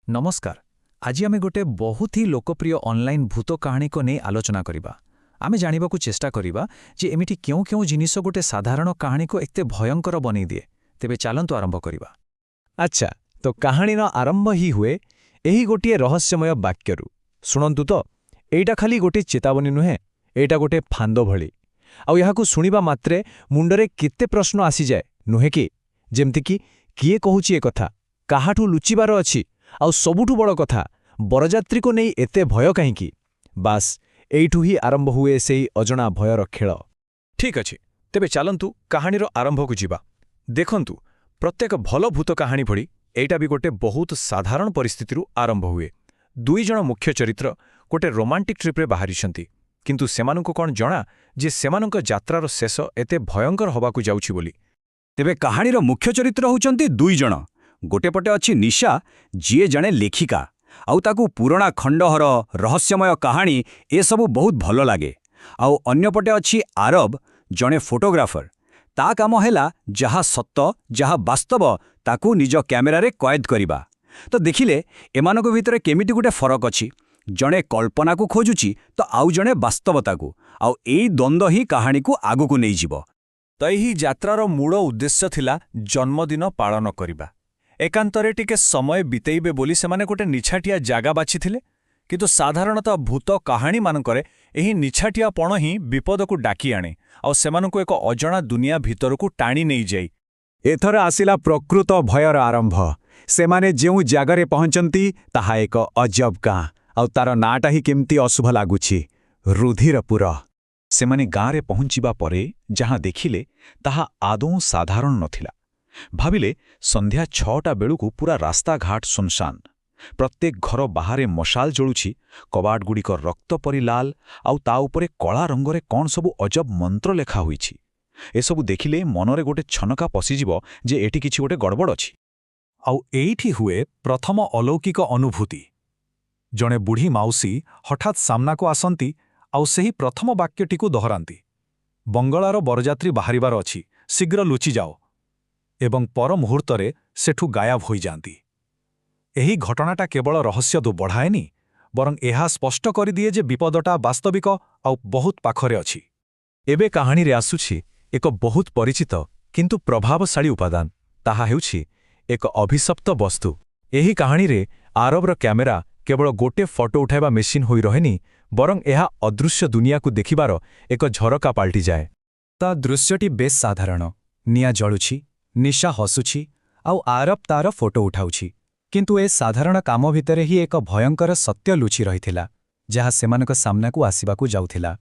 नमस्कार। आज आम गोटे बहुत ही लोकप्रिय ऑनलाइन भूत कहानी को नहीं आलोचना करिबा। आमे जानिबा को चेष्टा करिबा जे एमिटी क्यों क्यों जिनिस गोटे साधारण कहानी को एकते भयंकर बनै दिए। तेबे चालंतु आरंभ करिबा। अच्छा, तो कहानीर आरंभ ही हुए एही गोटे रहस्यमय वाक्यरू। शुणंतु तो एइटा खाली गोटे चेतावनी नुहे, एइटा गोटे फांदो भली। आउ याहाकु सुनिबा मात्रे मुंडरे केते प्रश्न आसी जाए नुहे कि, जेमति कि किए कहूची ए कथा, काहाठू लुचिबार अछि, आउ सबुठू बड़ कथा बरजात्री को नहीं एते भय कहीं। बास एइठू ही आरंभ हुए सेई अजणा भयर खेल। ठीक अछि, तेबे चालंतु कहानीर आरंभ को जिबा। देखंतु, प्रत्येक भल भूत कहानी भड़ी एइटा भी गोटे बहुत साधारण परिस्थितिरू आरंभ हुए। दुई जण मुख्य चरित्र गोटे रोमांटिक ट्रिप्रे बाहरिछंती, किंतु सेमानंकु कोन जणा जे सेमानंक यात्रार शेष एते भयंकर हबाकू जाउछि बोली। तेबे कहानीर मुख्य चरित्र होउचंती दुई जण। गोटे पटे अछि निशा, जीए जणे लेखिका, आउ ताकू पुराणा खंडहर रहस्यमय कहानी ए सबु बहुत भल लागे। आउ अन्य पटे अछि आरब, जणे फोटोग्राफर। ता काम हेला जहा सत्य जहा वास्तव ताकू निज कैमेरा रे कैद करिबा। तो देखिले एमानको भितरे केमिति गुटे फरक अछि। जणे कल्पना को खोजुची तो आउ जणे वास्तवता को, आउ एई द्वंद्व ही कहानी को आगु को नै जिवो। तो एही यात्रार मूल उद्देश्य थिला जन्मदिन पालन करिबा। एकांतरे टिके समय बितेइबे बोली सेमाने गोटे निछाटिया जागा बाछिथिले, किंतु साधारणतः भूत कहानी मानकरे एही निछाटियापण ही विपद को डाकी आणे और सेमानंकु एक अजणा दुनिया भितरकू टाणी नै जाई। एथर आसिला प्रकृत भयर आरंभ। सेमाने जेउ जागारे पहुंचंती ताहा एक अजब गाँ, आउ तार नाटा ही केमती अशुभ लागुछि, रुधिरपुर। सेमाने गाँरे पहुंचिबा परे जहाँ देखिले ताहा आदौ साधारण नथिला। भाविले संध्या 6टा बेलुकू पूरा रास्ता घाट सुनसान। प्रत्येक घर बाहरे मशाल जळुछि, कबाटगुड़िक रक्त परि लाल, आउ ता उपरे कला रंगरे कौन सबु अजब मंत्र लेखा होइछि। एसबु देखिले मनरे गोटे छनका पशिजिब जे एटी किछि गोटे गड़बड़ अछि। आउ एइठी हुए प्रथम अलौकिक अनुभूति। जणे बुढ़ी माउसी हठात सामनाको आसंती आउ सेही प्रथम वाक्यटिकू दोहरांती, बंगलार बरजात्री बाहरिबार अछि, शीघ्र लुचि जाओ। एवं पर मुहूर्तरे सेठू गायब होई जांती। एही घटनाटा केवल रहस्य तो बढ़ाएनी, बरं एहा स्पष्ट करिदिए जे विपदटा वास्तविक आउ बहुत पाखरे अछि। एबे कहानी रे आसुछि एक बहुत परिचित किंतु प्रभावशाली उपादान। ताहा हेउछि एक अभिशप्त वस्तु। एही कहानी रे आरबर कैमेरा केवल गोटे फोटो उठाइबा मेसिन होई रहेनी, बरं एहा अदृश्य दुनिया को देखिबार एक झरका पाल्टी जाए। ता दृश्यटी बेस साधारण। निया जळुछि, निशा हसुछि, आउ आरब तार फोटो उठाउछि। किंतु ए साधारण काम भितरे ही एक भयंकर सत्य लुचि रहिथिला, जहा सेमानक सामनाकू आसिबाकू जाउथिला।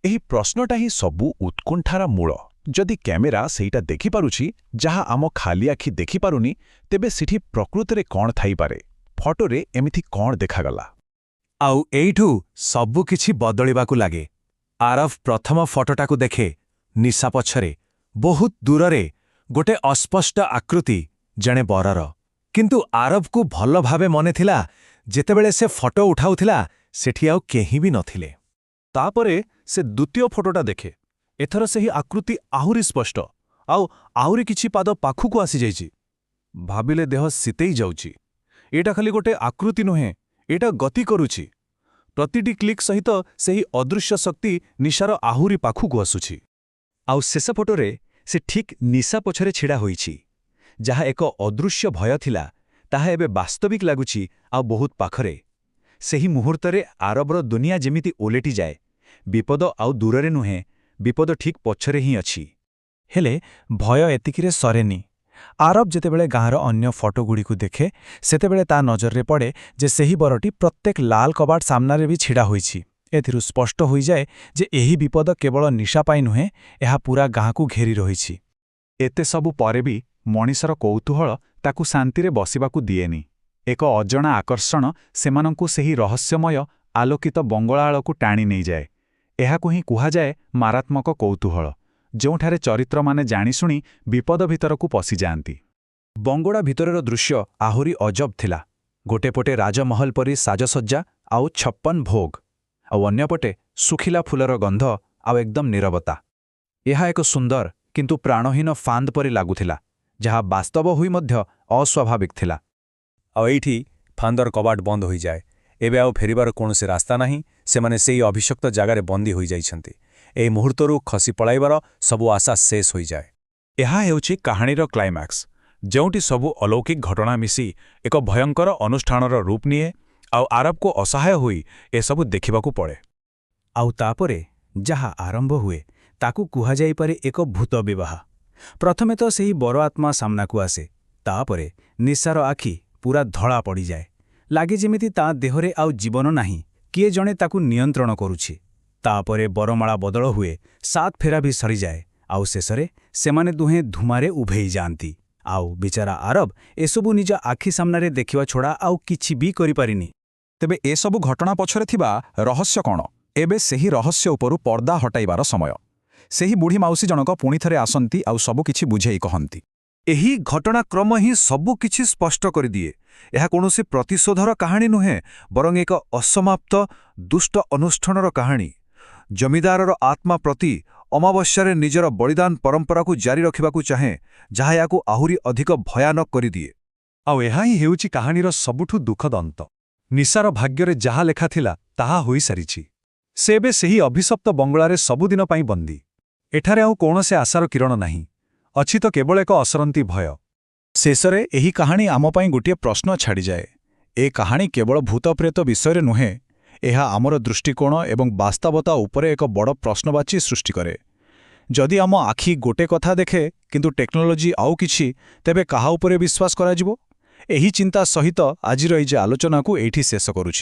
एही प्रश्नटा ही सबु उत्कंठार मूल। जदि कैमेरा सेइटा देखि पारुछि जहा आम खाली आखि देखि पारुनी, तेबे सिठी प्रकृतरे कौन थाई पारे, फोटोरे एमिथि कौन देखागला। आउ एइठू सबु किछि बदलिबाकू लागे। आरब प्रथम फोटोटाकू देखे, निशा पछरे बहुत दूररे गोटे अस्पष्ट आकृति, जणे बरर। किंतु आरब को भल भावे मने थिला जेतेबेले से फोटो उठाउथिला सेठी आउ केही भी नथिले। तापरे से द्वितीय फोटोटा देखे, एथर सेही आकृति आहुरी स्पष्ट, आउ आहुरी किछि पाद पाखुकू आसी जाइछि। भाबिले देह सीतेई जाउछि। एटा खाली गोटे आकृति नुहे, एटा गति करुछि। प्रतिटी क्लिक सहित सेही अदृश्य शक्ति निशार आहुरी पाखुकू आसुछि। आउ शेष फोटोरे से ठीक निशा पछरे छिड़ा होइछि। जहा एक अदृश्य भय थिला ताहा एबे वास्तविक लागुछि आउ बहुत पाखरे। सेही मुहूर्तरे आरबर दुनिया जेमिति ओलेटी जाए। विपद आउ दूररे नुहे, विपद ठीक पछरे ही अछि। हेले भय एतिकिरे सरेनी। आरब जेतेबेले गाँर अन्य फोटोगुड़िकू देखे, सेतेबेले ता नजररे पड़े जे सेही बरटी प्रत्येक लाल कबाट सामनारे भी छिड़ा होइछि। एथिरु स्पष्ट होई जाए जे एही विपद केवल निशा पाई नुहे, एहा पूरा गाँकू घेरी रहिछि। एते सबु परे भी मनिषर कौतूहल ताकू शांतिरे बसिबाकू दिएनी। एक अजणा आकर्षण सेमानंकू सेही रहस्यमय आलोकित बंगला आळकू टाणी नै जाए। एहाकू ही कुहा जाए मारात्मक कौतूहल, जोंठारे चरित्र माने जाणीशुणी विपद भितरकू पसि जाआंती। बंगड़ा भितरर दृश्य आहुरी अजब थिला। गोटे पटे राजमहल परी साजसज्जा आउ 56 भोग, आउ अन्यपटे सुखिला फुलर गंध आउ एकदम नीरवता। एहा एक सुंदर किंतु प्राणहीन फांद परी लागुथिला, जहा वास्तव हुई मध्य अस्वाभाविक थिला। आउ एइठी ଫାନ୍ଦର କବାଟ ବନ୍ଦ ହୋଇଯାଏ। ଏବେ ଆଉ ଫେରିବାର କୌଣସି ରାସ୍ତା ନାହିଁ। ସେମାନେ ସେହି ଅଭିଶପ୍ତ ଜାଗାରେ ବନ୍ଦୀ ହୋଇଯାଇଛନ୍ତି। ଏହି ମୁହୂର୍ତ୍ତରୁ ଖସି ପଳାଇବାର ସବୁ ଆଶା ଶେଷ ହୋଇଯାଏ। ଏହା ହେଉଛି କାହାଣୀର କ୍ଲାଇମାକ୍ସ, ଯେଉଁଠି ସବୁ ଅଲୌକିକ ଘଟଣା ମିଶି ଏକ ଭୟଙ୍କର ଅନୁଷ୍ଠାନର ରୂପ ନିଏ ଆଉ ଆରବକୁ ଅସହାୟ ହୋଇ ଏସବୁ ଦେଖିବାକୁ ପଡ଼େ। ଆଉ ତାପରେ ଯାହା ଆରମ୍ଭ ହୁଏ ତାକୁ କୁହାଯାଇପାରେ ଏକ ଭୂତ ବିବାହ। ପ୍ରଥମେ ତ ସେହି ବର ଆତ୍ମା ସାମ୍ନାକୁ ଆସେ, ତାପରେ ନିଶାର ଆଖି ପୂରା ଧଳା ପଡ଼ିଯାଏ। ଲାଗେ ଯେମିତି ତା ଦେହରେ ଆଉ ଜୀବନ ନାହିଁ, କିଏ ଜଣେ ତାକୁ ନିୟନ୍ତ୍ରଣ କରୁଛି। ତାପରେ ବରମାଳା ବଦଳ ହୁଏ, 7 ଫେରା ବି ସରିଯାଏ, ଆଉ ଶେଷରେ ସେମାନେ ଦୁହେଁ ଧୂମାରେ ଉଭେଇ ଯାଆନ୍ତି। ଆଉ ବିଚାରା ଆରବ ଏସବୁ ନିଜ ଆଖି ସାମ୍ନାରେ ଦେଖିବା ଛଡ଼ା ଆଉ କିଛି ବି କରିପାରିନି। ତେବେ ଏସବୁ ଘଟଣା ପଛରେ ଥିବା ରହସ୍ୟ କ'ଣ? ଏବେ ସେହି ରହସ୍ୟ ଉପରୁ ପର୍ଦ୍ଦା ହଟାଇବାର ସମୟ। ସେହି ବୁଢ଼ୀ ମାଉସୀ ଜଣକ ପୁଣିଥରେ ଆସନ୍ତି ଆଉ ସବୁକିଛି ବୁଝେଇ କହନ୍ତି। ଏହି ଘଟଣାକ୍ରମ ହିଁ ସବୁକିଛି ସ୍ପଷ୍ଟ କରିଦିଏ। ଏହା କୌଣସି ପ୍ରତିଶୋଧର କାହାଣୀ ନୁହେଁ, ବରଂ ଏକ ଅସମାପ୍ତ ଦୁଷ୍ଟ ଅନୁଷ୍ଠାନର କାହାଣୀ। ଜମିଦାରର ଆତ୍ମା ପ୍ରତି ଅମାବସ୍ୟାରେ ନିଜର ବଳିଦାନ ପରମ୍ପରାକୁ ଜାରି ରଖିବାକୁ ଚାହେଁ, ଯାହା ଏହାକୁ ଆହୁରି ଅଧିକ ଭୟାନକ କରିଦିଏ। ଆଉ ଏହା ହିଁ ହେଉଛି କାହାଣୀର ସବୁଠୁ ଦୁଃଖଦ ଅନ୍ତ। ନିଶାର ଭାଗ୍ୟରେ ଯାହା ଲେଖାଥିଲା ତାହା ହୋଇସାରିଛି। ସେ ଏବେ ସେହି ଅଭିଶପ୍ତ ବଙ୍ଗଳାରେ ସବୁଦିନ ପାଇଁ ବନ୍ଦୀ। ଏଠାରେ ଆଉ କୌଣସି ଆଶାର କିରଣ ନାହିଁ। ଅଛି ତ କେବଳ ଏକ ଅସରନ୍ତି ଭୟ। ଶେଷରେ ଏହି କାହାଣୀ ଆମ ପାଇଁ ଗୋଟିଏ ପ୍ରଶ୍ନ ଛାଡ଼ିଯାଏ। ଏ କାହାଣୀ କେବଳ ଭୂତପ୍ରେତ ବିଷୟରେ ନୁହେଁ, ଏହା ଆମର ଦୃଷ୍ଟିକୋଣ ଏବଂ ବାସ୍ତବତା ଉପରେ ଏକ ବଡ଼ ପ୍ରଶ୍ନବାଚୀ ସୃଷ୍ଟି କରେ। ଯଦି ଆମ ଆଖି ଗୋଟେ କଥା ଦେଖେ କିନ୍ତୁ ଟେକ୍ନୋଲୋଜି ଆଉ କିଛି, ତେବେ କାହା ଉପରେ ବିଶ୍ୱାସ କରାଯିବ? ଏହି ଚିନ୍ତା ସହିତ ଆଜିର ଏହି ଆଲୋଚନାକୁ ଏଇଠି ଶେଷ କରୁଛି।